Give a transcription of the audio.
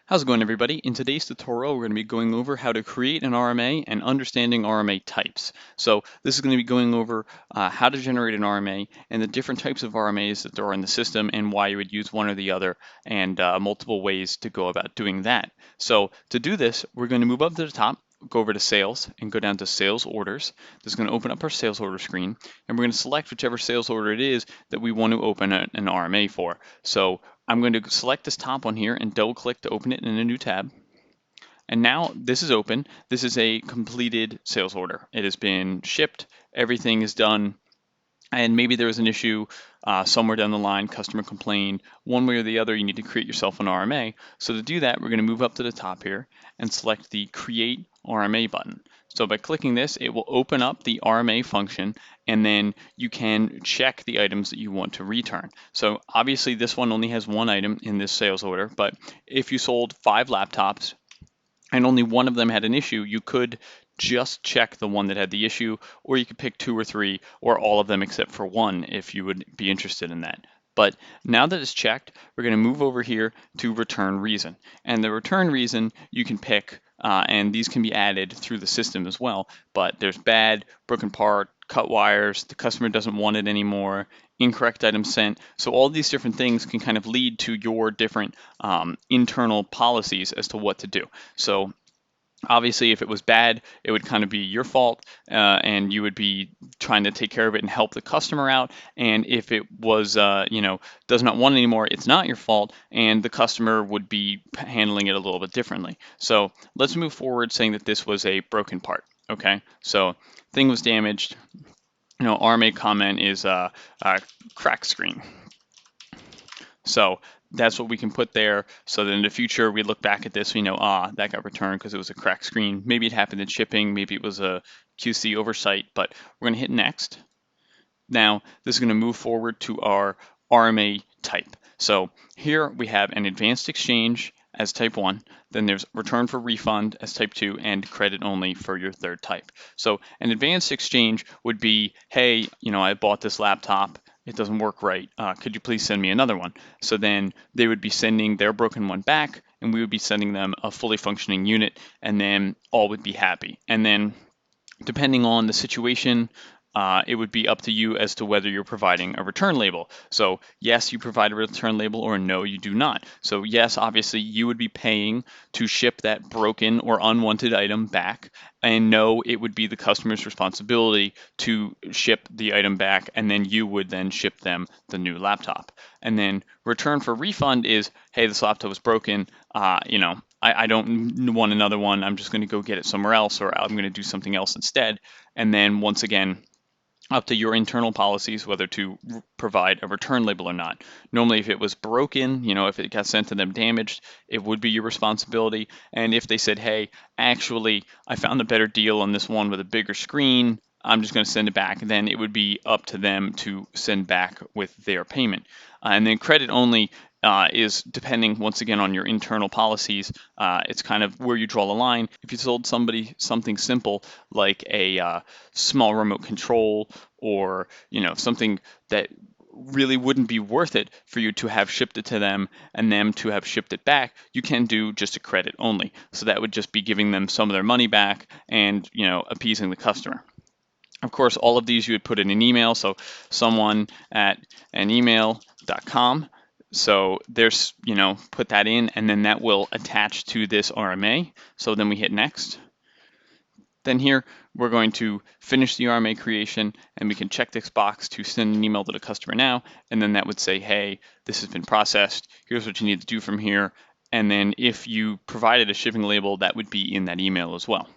How's it going, everybody? In today's tutorial, we're going to be going over how to create an RMA and understanding RMA types. So this is going to be going over how to generate an RMA and the different types of RMAs that there are in the system and why you would use one or the other and multiple ways to go about doing that. So to do this, we're going to move up to the top, go over to sales and go down to sales orders. This is going to open up our sales order screen, and we're going to select whichever sales order it is that we want to open an RMA for. So I'm going to select this top one here and double click to open it in a new tab. And now this is open. This is a completed sales order. It has been shipped, everything is done, and maybe there was an issue somewhere down the line, customer complained, one way or the other, you need to create yourself an RMA. So to do that, we're going to move up to the top here and select the Create RMA button. So by clicking this, it will open up the RMA function, and then you can check the items that you want to return. So obviously this one only has one item in this sales order, but if you sold 5 laptops and only one of them had an issue, you could just check the one that had the issue, or you could pick 2 or 3 or all of them except for one if you would be interested in that. But now that it's checked, we're going to move over here to return reason. And the return reason you can pick, and these can be added through the system as well, but there's bad, broken part, cut wires, the customer doesn't want it anymore, incorrect item sent. So all these different things can kind of lead to your different internal policies as to what to do. So obviously, if it was bad, it would kind of be your fault, and you would be trying to take care of it and help the customer out. And if it was, does not want anymore, it's not your fault, and the customer would be handling it a little bit differently. So let's move forward saying that this was a broken part. Okay, so thing was damaged. RMA comment is a crack screen. So that's what we can put there, so that in the future we look back at this, we know, that got returned because it was a cracked screen. Maybe it happened in shipping, maybe it was a QC oversight, but we're going to hit next. Now this is going to move forward to our RMA type. So here we have an advanced exchange as type 1, then there's return for refund as type 2, and credit only for your third type. So an advanced exchange would be, hey, I bought this laptop, it doesn't work right, could you please send me another one? So then they would be sending their broken one back, and we would be sending them a fully functioning unit, and then all would be happy. And then depending on the situation, it would be up to you as to whether you're providing a return label. So yes, you provide a return label, or no, you do not. So yes, obviously you would be paying to ship that broken or unwanted item back, and no, it would be the customer's responsibility to ship the item back, and then you would then ship them the new laptop. And then return for refund is, hey, this laptop was broken, I don't want another one, I'm just going to go get it somewhere else, or I'm going to do something else instead. And then once again, up to your internal policies whether to provide a return label or not. Normally, if it was broken, if it got sent to them damaged, it would be your responsibility. And if they said, hey, actually, I found a better deal on this one with a bigger screen, I'm just going to send it back, then it would be up to them to send back with their payment. And then credit only is depending, once again, on your internal policies. It's kind of where you draw the line. If you sold somebody something simple like a small remote control, or something that really wouldn't be worth it for you to have shipped it to them and them to have shipped it back, you can do just a credit only. So that would just be giving them some of their money back and appeasing the customer. Of course, all of these you would put in an email, so someone@anemail.com. So there's, put that in, and then that will attach to this RMA. So then we hit next. Then here, we're going to finish the RMA creation, and we can check this box to send an email to the customer now, and then that would say, hey, this has been processed, here's what you need to do from here. And then if you provided a shipping label, that would be in that email as well.